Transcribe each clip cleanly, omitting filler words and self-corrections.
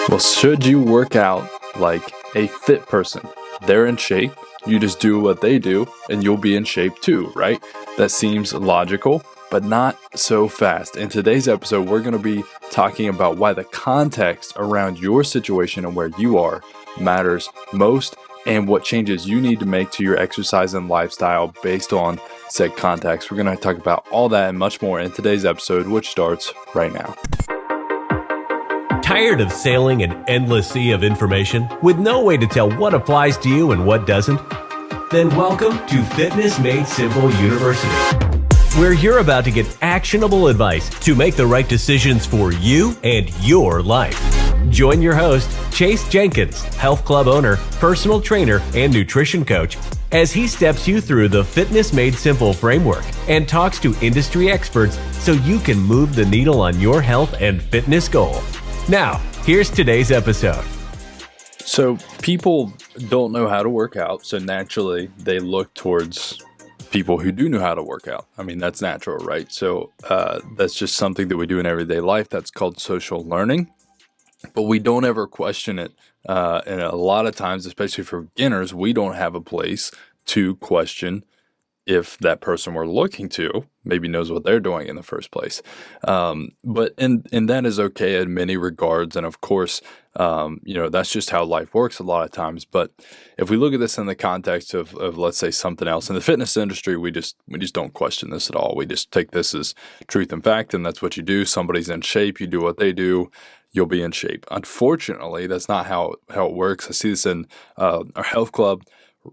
Well, should you work out like a fit person? They're in shape, you just do what they do, and you'll be in shape too, right? That seems logical, but not so fast. In today's episode, we're going to be talking about why the context around your situation and where you are matters most, and what changes you need to make to your exercise and lifestyle based on said context. We're going to talk about all that and much more in today's episode, which starts right now. Tired of sailing an endless sea of information with no way to tell what applies to you and what doesn't? Then welcome to Fitness Made Simple University, where you're about to get actionable advice to make the right decisions for you and your life. Join your host, Chase Jenkins, health club owner, personal trainer, and nutrition coach, as he steps you through the Fitness Made Simple framework and talks to industry experts so you can move the needle on your health and fitness goal. Now, here's today's episode. So people don't know how to work out, so naturally they look towards people who do know how to work out. I mean, that's natural, right? So that's just something that we do in everyday life. That's called social learning, but we don't ever question it. And a lot of times, especially for beginners, we don't have a place to question if that person we're looking to maybe knows what they're doing in the first place. But that is okay in many regards. And of course, that's just how life works a lot of times. But if we look at this in the context of let's say something else in the fitness industry, we just don't question this at all. We just take this as truth and fact, and that's what you do. Somebody's in shape, you do what they do, you'll be in shape. Unfortunately, that's not how it works. I see this in our health club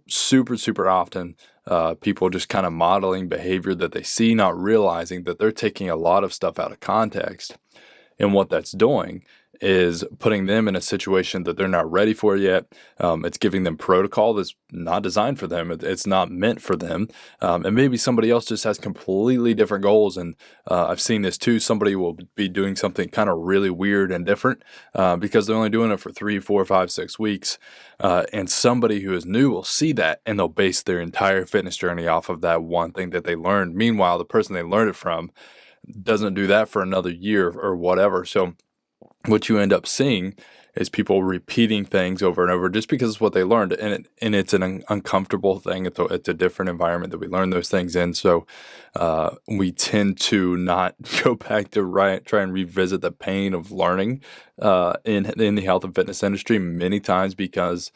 super often. People just kind of modeling behavior that they see, not realizing that they're taking a lot of stuff out of context. And what that's doing is putting them in a situation that they're not ready for yet. It's giving them protocol that's not designed for them. It's not meant for them. And maybe somebody else just has completely different goals. And I've seen this too. Somebody will be doing something kind of really weird and different because they're only doing it for 3, 4, 5, 6 weeks. And somebody who is new will see that and they'll base their entire fitness journey off of that one thing that they learned. Meanwhile, the person they learned it from doesn't do that for another year or whatever. So what you end up seeing is people repeating things over and over just because it's what they learned, and it's an uncomfortable thing. It's a different environment that we learn those things in. So we tend to not go back to try and revisit the pain of learning in the health and fitness industry many times because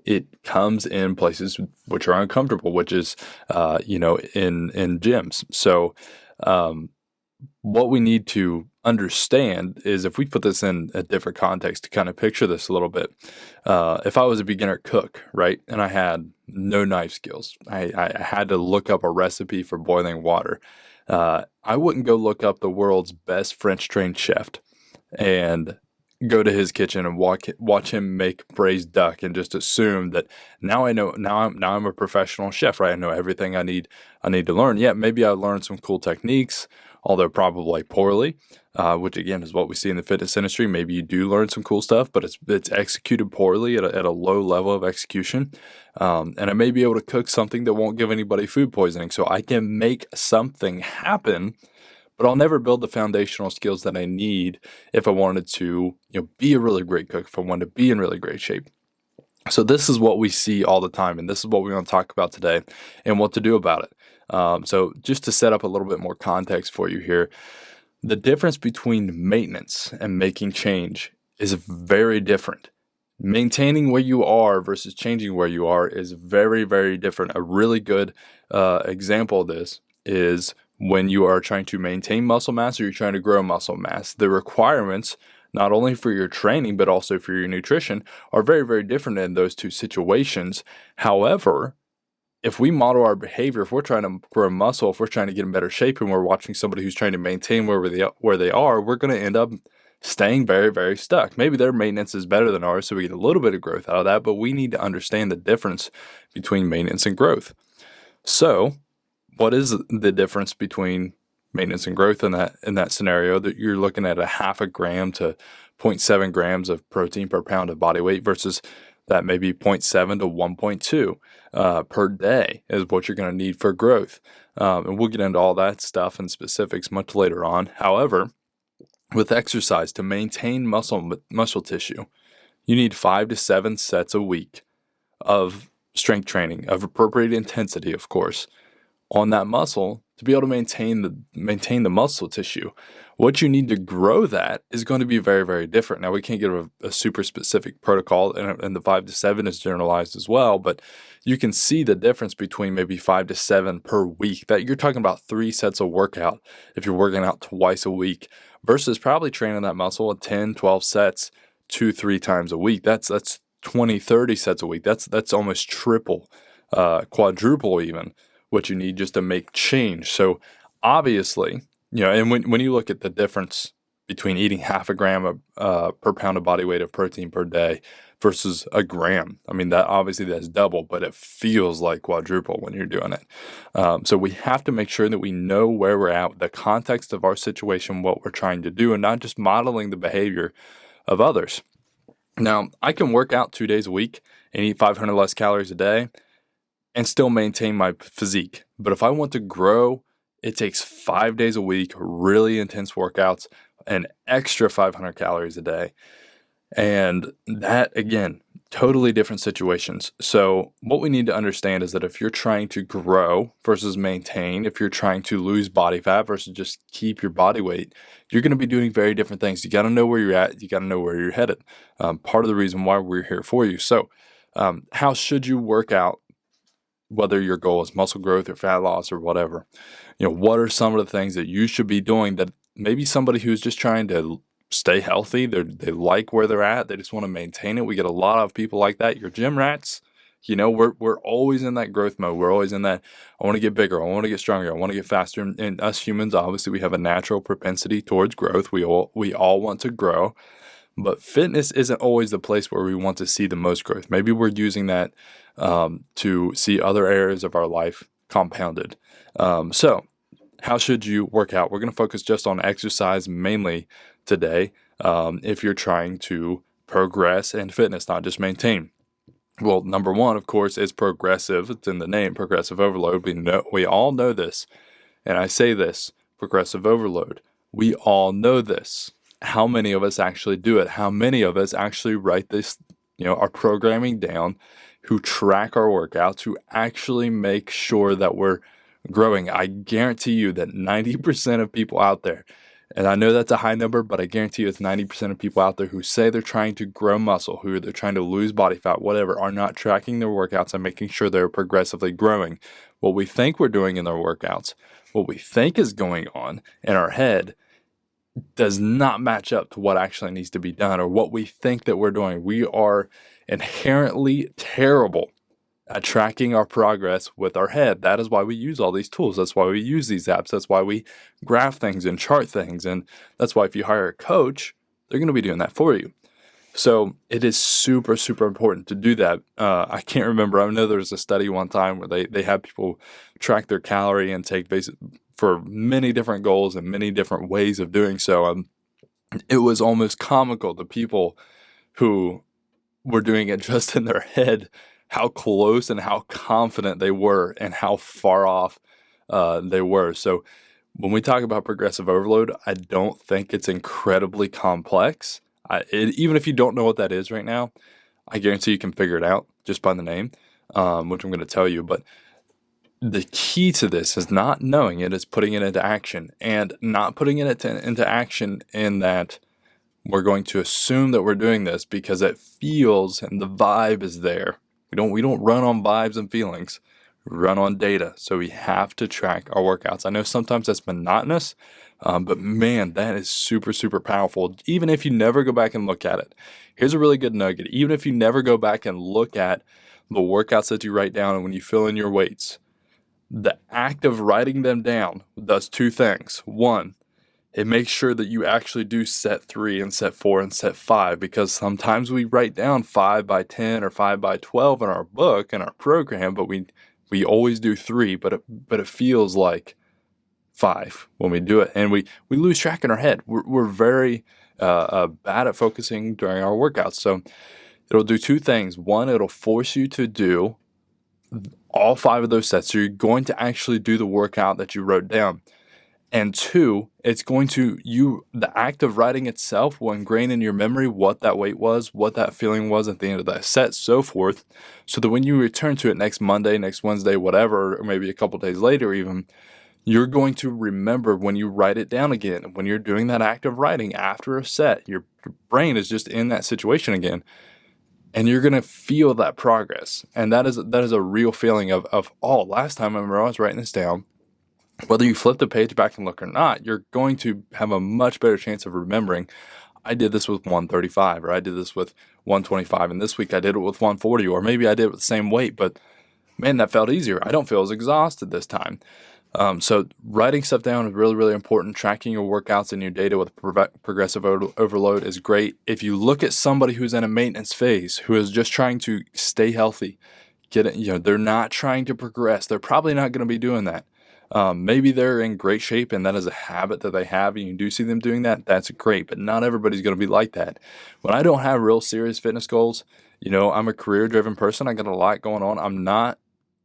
it comes in places which are uncomfortable, which is in gyms. So what we need to understand is, if we put this in a different context to kind of picture this a little bit, if I was a beginner cook, right, and I had no knife skills, I had to look up a recipe for boiling water. I wouldn't go look up the world's best French trained chef and go to his kitchen and watch him make braised duck and just assume that now I know. Now I'm a professional chef, right? I know everything I need to learn. Yeah, maybe I learned some cool techniques, although probably poorly, which again is what we see in the fitness industry. Maybe you do learn some cool stuff, but it's executed poorly at a low level of execution. And I may be able to cook something that won't give anybody food poisoning, so I can make something happen. But I'll never build the foundational skills that I need if I wanted to, be a really great cook, if I wanted to be in really great shape. So this is what we see all the time, and this is what we're going to talk about today and what to do about it. So just to set up a little bit more context for you here, the difference between maintenance and making change is very different. Maintaining where you are versus changing where you are is very, very different. A really good example of this is when you are trying to maintain muscle mass or you're trying to grow muscle mass. The requirements, not only for your training, but also for your nutrition, are very, very different in those two situations. However, if we model our behavior, if we're trying to grow muscle, if we're trying to get in better shape, and we're watching somebody who's trying to maintain where they are, we're going to end up staying very, very stuck. Maybe their maintenance is better than ours, so we get a little bit of growth out of that, but we need to understand the difference between maintenance and growth. So what is the difference between maintenance and growth in that scenario? That you're looking at a 0.5 gram to 0.7 grams of protein per pound of body weight versus that maybe 0.7 to 1.2 per day is what you're going to need for growth. And we'll get into all that stuff and specifics much later on. However, with exercise to maintain muscle tissue, you need 5 to 7 sets a week of strength training of appropriate intensity, of course, on that muscle to be able to maintain the muscle tissue. What you need to grow that is going to be very, very different. Now, we can't give a super specific protocol, and the 5 to 7 is generalized as well, but you can see the difference between maybe 5 to 7 per week. That you're talking about 3 sets of workout if you're working out twice a week versus probably training that muscle at 10, 12 sets 2-3 times a week. That's 20, 30 sets a week. That's almost triple, quadruple even what you need just to make change. So obviously, and when you look at the difference between eating half a gram per pound of body weight of protein per day versus a gram, I mean, that's double, but it feels like quadruple when you're doing it. So we have to make sure that we know where we're at, the context of our situation, what we're trying to do, and not just modeling the behavior of others. Now, I can work out 2 days a week and eat 500 less calories a day and still maintain my physique. But if I want to grow, it takes 5 days a week, really intense workouts, an extra 500 calories a day. And that, again, totally different situations. So what we need to understand is that if you're trying to grow versus maintain, if you're trying to lose body fat versus just keep your body weight, you're going to be doing very different things. You got to know where you're at. You got to know where you're headed. Part of the reason why we're here for you. So how should you work out, whether your goal is muscle growth or fat loss or whatever? What are some of the things that you should be doing that maybe somebody who's just trying to stay healthy, they like where they're at, they just want to maintain it. We get a lot of people like that. Your gym rats, we're always in that growth mode. We're always in that, I want to get bigger, I want to get stronger, I want to get faster. And us humans, obviously, we have a natural propensity towards growth. We all want to grow. But fitness isn't always the place where we want to see the most growth. Maybe we're using that to see other areas of our life compounded. So how should you work out? We're going to focus just on exercise mainly today if you're trying to progress in fitness, not just maintain. Well, number one, of course, is progressive. It's in the name, progressive overload. We all know this. And I say this, progressive overload. We all know this. How many of us actually do it? How many of us actually write this, our programming down, who track our workouts, who actually make sure that we're growing? I guarantee you that 90% of people out there, and I know that's a high number, but I guarantee you it's 90% of people out there who say they're trying to grow muscle, who they're trying to lose body fat, whatever, are not tracking their workouts and making sure they're progressively growing. What we think we're doing in their workouts, what we think is going on in our head, does not match up to what actually needs to be done or what we think that we're doing. We are inherently terrible at tracking our progress with our head. That is why we use all these tools. That's why we use these apps. That's why we graph things and chart things. And that's why if you hire a coach, they're going to be doing that for you. So it is super, super important to do that. I can't remember. I know there was a study one time where they had people track their calorie intake for many different goals and many different ways of doing so. It was almost comical, the people who were doing it just in their head, how close and how confident they were and how far off they were. So when we talk about progressive overload, I don't think it's incredibly complex. Even if you don't know what that is right now, I guarantee you can figure it out just by the name, which I'm going to tell you. But the key to this is not knowing it, is putting it into action, and not putting it into action in that we're going to assume that we're doing this because it feels and the vibe is there. We don't run on vibes and feelings. We run on data. So we have to track our workouts. I know sometimes that's monotonous, but man, that is super, super powerful. Even if you never go back and look at it. Here's a really good nugget. Even if you never go back and look at the workouts that you write down and when you fill in your weights, the act of writing them down does two things. One, it makes sure that you actually do set 3 and set 4 and set 5, because sometimes we write down 5 by 10 or 5 by 12 in our book, in our program, but we always do 3, but it feels like 5 when we do it. And we lose track in our head. We're very bad at focusing during our workouts. So it'll do two things. One, it'll force you to do all 5 of those sets. So you're going to actually do the workout that you wrote down. And two, it's going to, the act of writing itself will ingrain in your memory what that weight was, what that feeling was at the end of that set, so forth, so that when you return to it next Monday, next Wednesday, whatever, or maybe a couple days later even, you're going to remember when you write it down again. When you're doing that act of writing after a set, your brain is just in that situation again, and you're going to feel that progress. And that is a real feeling of, oh, last time I remember I was writing this down. Whether you flip the page back and look or not, you're going to have a much better chance of remembering, I did this with 135, or I did this with 125, and this week I did it with 140, or maybe I did it with the same weight, but man, that felt easier. I don't feel as exhausted this time. So writing stuff down is really, really important. Tracking your workouts and your data with progressive overload is great. If you look at somebody who's in a maintenance phase, who is just trying to stay healthy, they're not trying to progress. They're probably not going to be doing that. Maybe they're in great shape and that is a habit that they have and you do see them doing that. That's great, but not everybody's going to be like that. When I don't have real serious fitness goals, I'm a career-driven person. I got a lot going on. I'm not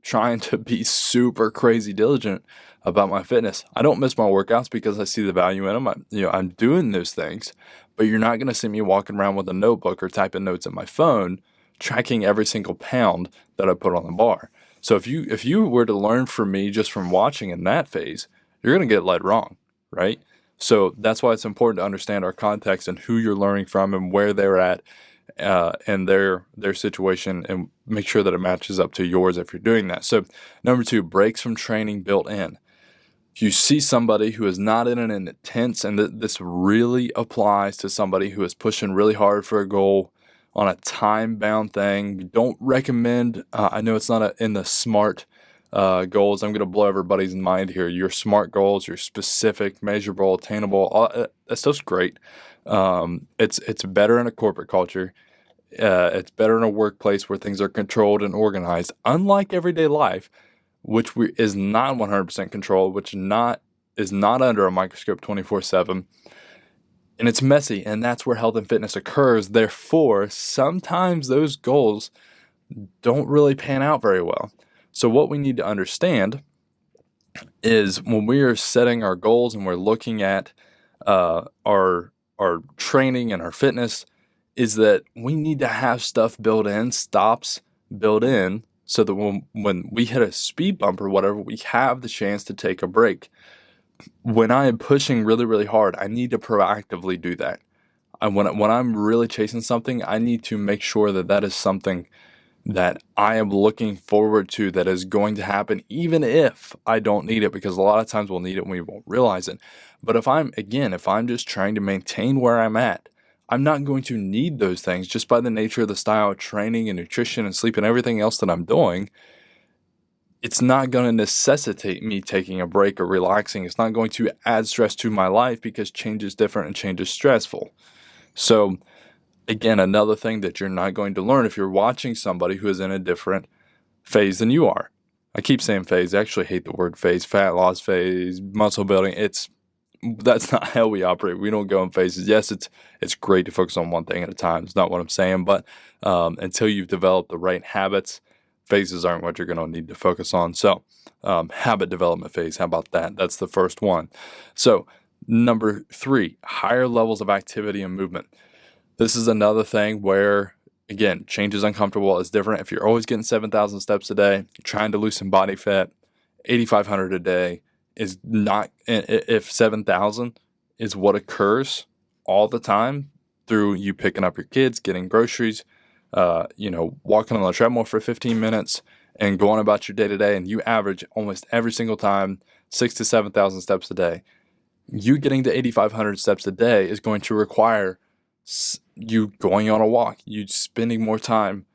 trying to be super crazy diligent about my fitness. I don't miss my workouts because I see the value in them. I'm doing those things, but you're not going to see me walking around with a notebook or typing notes in my phone, tracking every single pound that I put on the bar. So if you were to learn from me just from watching in that phase, you're going to get led wrong, right? So that's why it's important to understand our context and who you're learning from and where they're at and their situation, and make sure that it matches up to yours if you're doing that. So number 2, breaks from training built in. If you see somebody who is not in an intense, and this really applies to somebody who is pushing really hard for a goal on a time-bound thing, we don't recommend, I know it's not in the SMART goals. I'm going to blow everybody's mind here. Your SMART goals, your specific, measurable, attainable, all, that stuff's great. It's better in a corporate culture. It's better in a workplace where things are controlled and organized, unlike everyday life, which is not 100% controlled, which is not under a microscope 24/7. And it's messy, and that's where health and fitness occurs. Therefore, sometimes those goals don't really pan out very well. So what we need to understand is when we are setting our goals and we're looking at our training and our fitness, is that we need to have stuff built in, stops built in, so that when we hit a speed bump or whatever, we have the chance to take a break. When I am pushing really, really hard, I need to proactively do that. When I'm really chasing something, I need to make sure that is something that I am looking forward to, that is going to happen, even if I don't need it, because a lot of times we'll need it and we won't realize it. But if I'm just trying to maintain where I'm at, I'm not going to need those things just by the nature of the style of training and nutrition and sleep and everything else that I'm doing. It's not going to necessitate me taking a break or relaxing. It's not going to add stress to my life because change is different and change is stressful. So again, another thing that you're not going to learn if you're watching somebody who is in a different phase than you are. I keep saying phase. I actually hate the word phase. Fat loss phase, muscle building. That's not how we operate. We don't go in phases. Yes, it's great to focus on one thing at a time. It's not what I'm saying. But until you've developed the right habits, phases aren't what you're going to need to focus on. So habit development phase, how about that? That's the first one. So number 3, higher levels of activity and movement. This is another thing where, again, change is uncomfortable. It's different. If you're always getting 7,000 steps a day, you're trying to lose some body fat, 8,500 a day is not, if 7,000 is what occurs all the time through you picking up your kids, getting groceries, walking on the treadmill for 15 minutes and going about your day to day, and you average almost every single time 6,000 to 7,000 steps a day. You getting to 8,500 steps a day is going to require you going on a walk, you spending more time,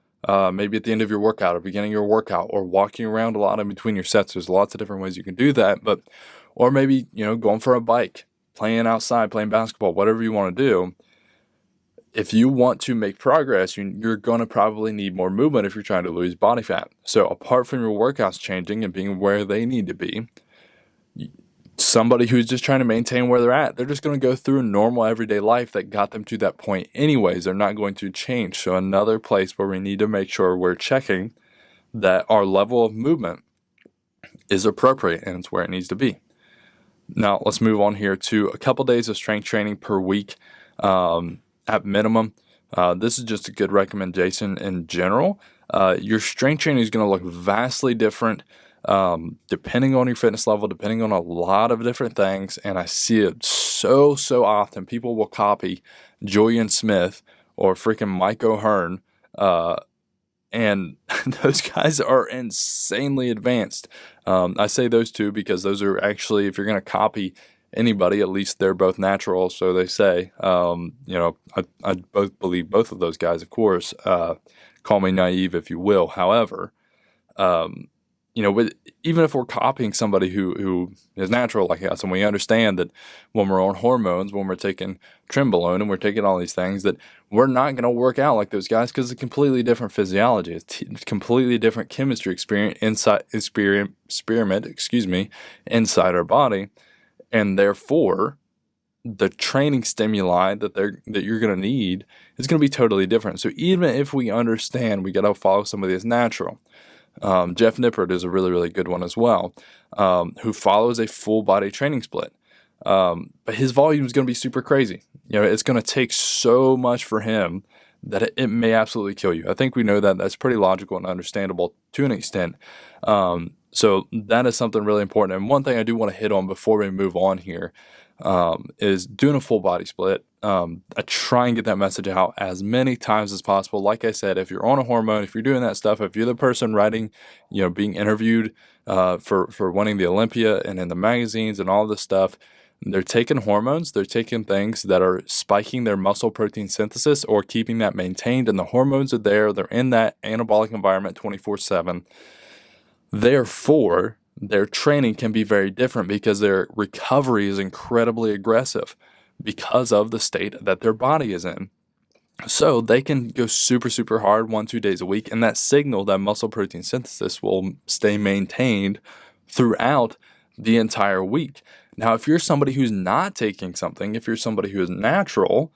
maybe at the end of your workout or beginning your workout, or walking around a lot in between your sets. There's lots of different ways you can do that, or maybe, going for a bike, playing outside, playing basketball, whatever you want to do. If you want to make progress, you're going to probably need more movement if you're trying to lose body fat. So apart from your workouts changing and being where they need to be, somebody who's just trying to maintain where they're at, they're just going to go through a normal everyday life that got them to that point anyways. They're not going to change. So another place where we need to make sure we're checking that our level of movement is appropriate and it's where it needs to be. Now, let's move on here to a couple days of strength training per week at minimum. This is just a good recommendation in general. Your strength training is going to look vastly different depending on your fitness level, depending on a lot of different things. And I see it so often. People will copy Julian Smith or freaking Mike O'Hearn. And those guys are insanely advanced. I say those two because those are actually, if you're going to copy anybody, at least they're both natural, so they say. I both believe both of those guys, of course. Call me naive if you will. However, even if we're copying somebody who is natural like us, and we understand that when we're on hormones, when we're taking Trenbolone and we're taking all these things, that we're not going to work out like those guys because it's a completely different physiology. It's completely different chemistry experiment inside our body, and therefore the training stimuli that you're going to need is going to be totally different. So even if we understand we got to follow somebody that's natural. Jeff Nippert is a really, really good one as well, who follows a full body training split. But his volume is going to be super crazy. It's going to take so much for him that it may absolutely kill you. I think we know that. That's pretty logical and understandable to an extent. So that is something really important. And one thing I do want to hit on before we move on here is doing a full body split. I try and get that message out as many times as possible. Like I said, if you're on a hormone, if you're doing that stuff, if you're the person writing, being interviewed for winning the Olympia and in the magazines and all this stuff, they're taking hormones. They're taking things that are spiking their muscle protein synthesis or keeping that maintained, and the hormones are there. They're in that anabolic environment 24/7. Therefore, their training can be very different because their recovery is incredibly aggressive because of the state that their body is in. So they can go super, super hard 1-2 days a week, and that signal, that muscle protein synthesis, will stay maintained throughout the entire week. Now, if you're somebody who's not taking something, if you're somebody who is natural,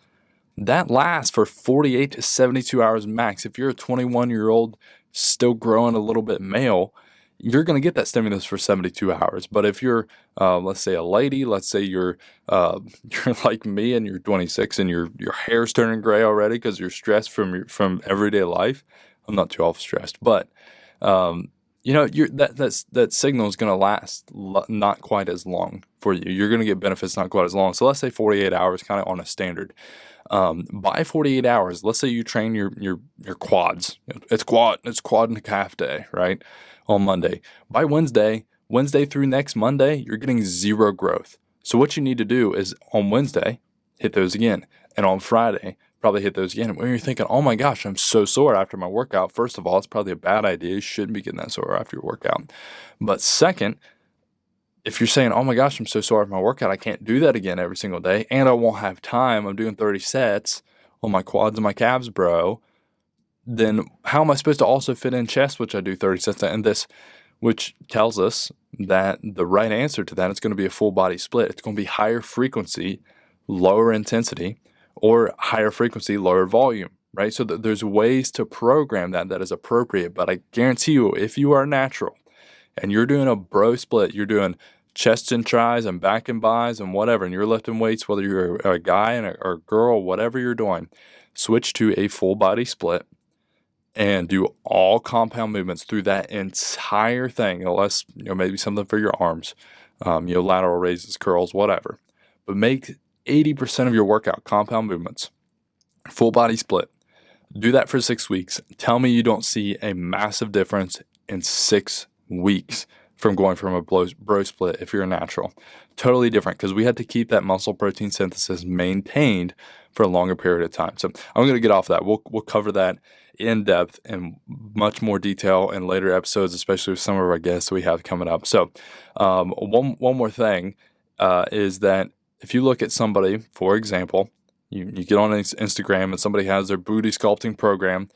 that lasts for 48 to 72 hours max. If you're a 21-year-old still growing a little bit male, you're going to get that stimulus for 72 hours. But if you're, let's say, a lady, let's say you're like me and you're 26 and your hair's turning gray already because you're stressed from everyday life. I'm not too off stressed, but that signal is going to last not quite as long for you. You're going to get benefits not quite as long. So let's say 48 hours, kind of on a standard. By 48 hours, let's say you train your quads. It's quad and calf day, right? On Monday. By Wednesday through next Monday, you're getting zero growth. So what you need to do is on Wednesday, hit those again. And on Friday, probably hit those again. When you're thinking, oh my gosh, I'm so sore after my workout. First of all, it's probably a bad idea. You shouldn't be getting that sore after your workout. But second, if you're saying, oh my gosh, I'm so sore after my workout, I can't do that again every single day, and I won't have time, I'm doing 30 sets on my quads and my calves, bro, then how am I supposed to also fit in chest, which I do 30 sets and this, which tells us that the right answer to that is going to be a full body split. It's going to be higher frequency, lower intensity, or higher frequency, lower volume, right? So there's ways to program that is appropriate, but I guarantee you, if you are natural and you're doing a bro split, you're doing chest and tries and back and bis and whatever, and you're lifting weights, whether you're a guy or a girl, whatever you're doing, switch to a full body split and do all compound movements through that entire thing, unless, maybe something for your arms, lateral raises, curls, whatever. But make 80% of your workout compound movements, full body split. Do that for 6 weeks. Tell me you don't see a massive difference in 6 weeks from going from a bro split if you're a natural. Totally different, because we had to keep that muscle protein synthesis maintained for a longer period of time. So I'm going to get off that. We'll cover that in depth and much more detail in later episodes, especially with some of our guests we have coming up. So one more thing is that if you look at somebody, for example, you get on Instagram and somebody has their booty sculpting program,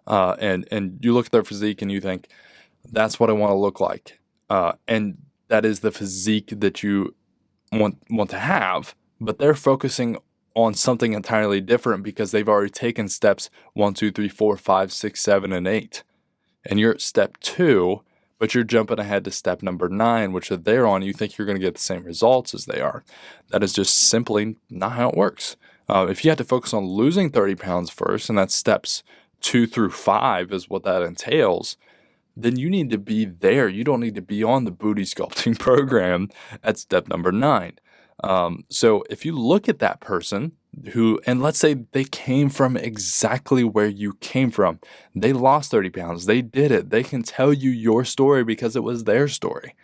and you look at their physique and you think, that's what I want to look like. And that is the physique that you want to have, but they're focusing on something entirely different because they've already taken steps 1, 2, 3, 4, 5, 6, 7, and 8. And you're at step 2, but you're jumping ahead to step number 9, which if they're on, you think you're going to get the same results as they are. That is just simply not how it works. If you had to focus on losing 30 pounds first, and that's steps 2 through 5 is what that entails, then you need to be there. You don't need to be on the booty sculpting program at step number 9. So if you look at that person and let's say they came from exactly where you came from, they lost 30 pounds, they did it, they can tell you your story because it was their story,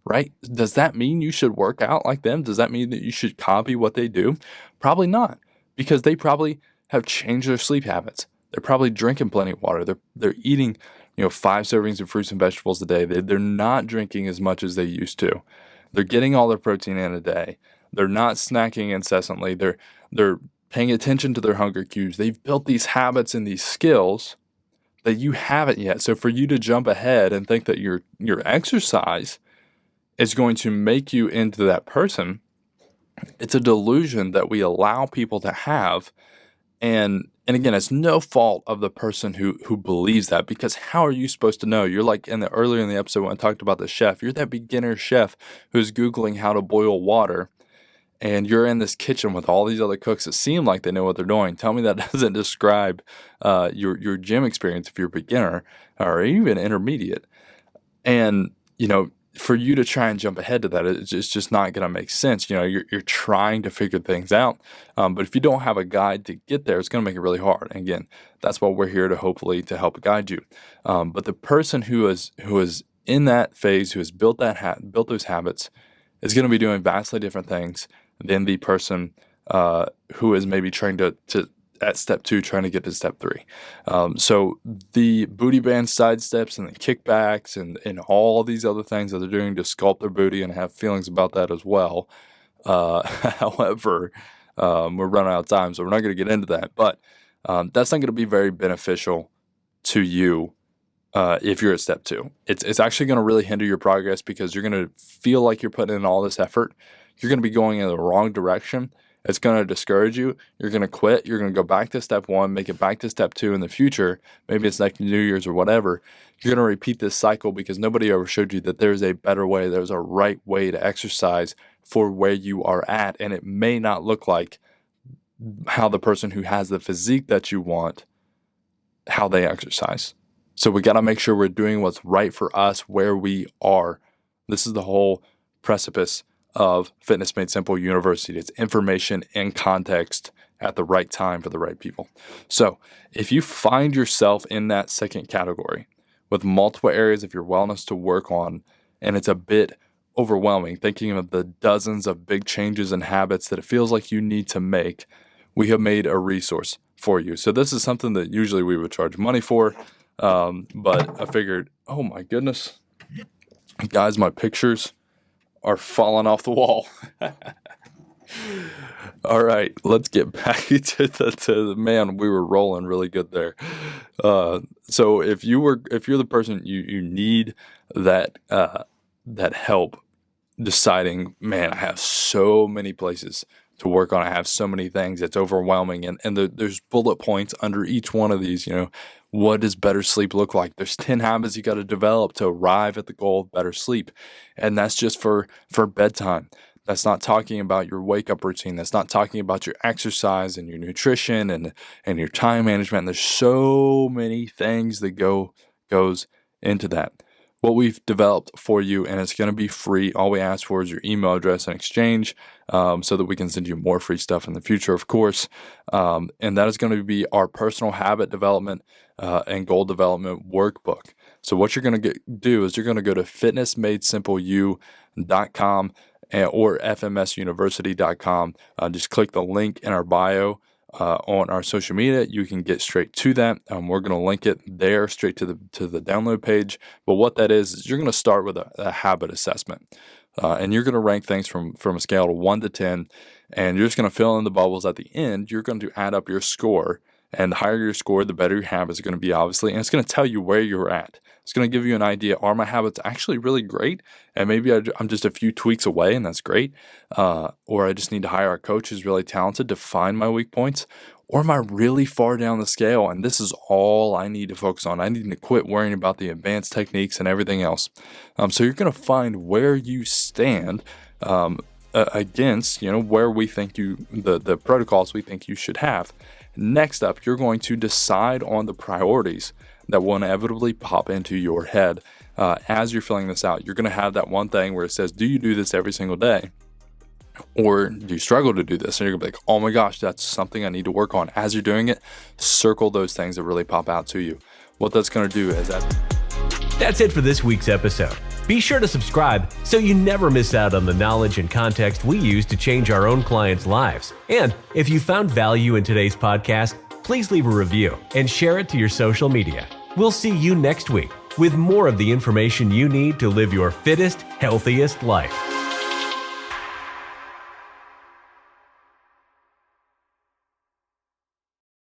right? Does that mean you should work out like them? Does that mean that you should copy what they do? Probably not, because they probably have changed their sleep habits. They're probably drinking plenty of water. They're eating, 5 servings of fruits and vegetables a day. They're not drinking as much as they used to. They're getting all their protein in a day. They're not snacking incessantly. They're paying attention to their hunger cues. They've built these habits and these skills that you haven't yet. So for you to jump ahead and think that your exercise is going to make you into that person, it's a delusion that we allow people to have. And again, it's no fault of the person who believes that, because how are you supposed to know? You're like earlier in the episode when I talked about the chef, you're that beginner chef who's Googling how to boil water, and you're in this kitchen with all these other cooks that seem like they know what they're doing. Tell me that doesn't describe your gym experience if you're a beginner or even intermediate. And, for you to try and jump ahead to that, it's just not going to make sense. You're trying to figure things out, but if you don't have a guide to get there, it's going to make it really hard. And again, that's why we're here to hopefully to help guide you. But the person who is in that phase, who has built those habits, is going to be doing vastly different things than the person who is maybe trying to at step 2, trying to get to step 3. So the booty band side steps and the kickbacks and all these other things that they're doing to sculpt their booty, and have feelings about that as well. However, we're running out of time, so we're not going to get into that. But that's not going to be very beneficial to you if you're at step 2. It's actually going to really hinder your progress, because you're going to feel like you're putting in all this effort. You're going to be going in the wrong direction. It's going to discourage you. You're going to quit. You're going to go back to step 1, make it back to step 2 in the future. Maybe it's like New Year's or whatever. You're going to repeat this cycle because nobody ever showed you that there's a better way. There's a right way to exercise for where you are at. And it may not look like how the person who has the physique that you want, how they exercise. So we got to make sure we're doing what's right for us where we are. This is the whole precipice of Fitness Made Simple University. It's information in context at the right time for the right people. So if you find yourself in that second category with multiple areas of your wellness to work on, and it's a bit overwhelming, thinking of the dozens of big changes and habits that it feels like you need to make, we have made a resource for you. So this is something that usually we would charge money for, but I figured, oh my goodness, guys, my pictures are falling off the wall. All right, let's get back to the man. We were rolling really good there. So if you're the person you need that help deciding, man, I have so many places to work on. I have so many things. It's overwhelming, and there's bullet points under each one of these. What does better sleep look like? There's 10 habits you got to develop to arrive at the goal of better sleep. And that's just for bedtime. That's not talking about your wake-up routine. That's not talking about your exercise and your nutrition and your time management. There's so many things that goes into that. What we've developed for you, and it's going to be free. All we ask for is your email address in exchange, so that we can send you more free stuff in the future, of course. And that is going to be our personal habit development and goal development workbook. So what you're going to do is you're going to go to fitnessmadesimpleu.com or fmsuuniversity.com. Just click the link in our bio on our social media. You can get straight to that. We're going to link it there straight to the download page. But what that is you're going to start with a habit assessment. And you're going to rank things from a scale of 1 to 10. And you're just going to fill in the bubbles at the end. You're going to add up your score. And the higher your score, the better your habits are going to be, obviously. And it's going to tell you where you're at. It's going to give you an idea. Are my habits actually really great? And maybe I'm just a few tweaks away, and that's great. Or I just need to hire a coach who's really talented to find my weak points. Or am I really far down the scale and this is all I need to focus on? I need to quit worrying about the advanced techniques and everything else. So you're going to find where you stand against, where we think the protocols we think you should have. Next up, you're going to decide on the priorities that will inevitably pop into your head as you're filling this out. You're going to have that one thing where it says, do you do this every single day? Or do you struggle to do this? And you're going to be like, oh my gosh, that's something I need to work on. As you're doing it, circle those things that really pop out to you. What that's going to do is That's it for this week's episode. Be sure to subscribe so you never miss out on the knowledge and context we use to change our own clients' lives. And if you found value in today's podcast, please leave a review and share it to your social media. We'll see you next week with more of the information you need to live your fittest, healthiest life.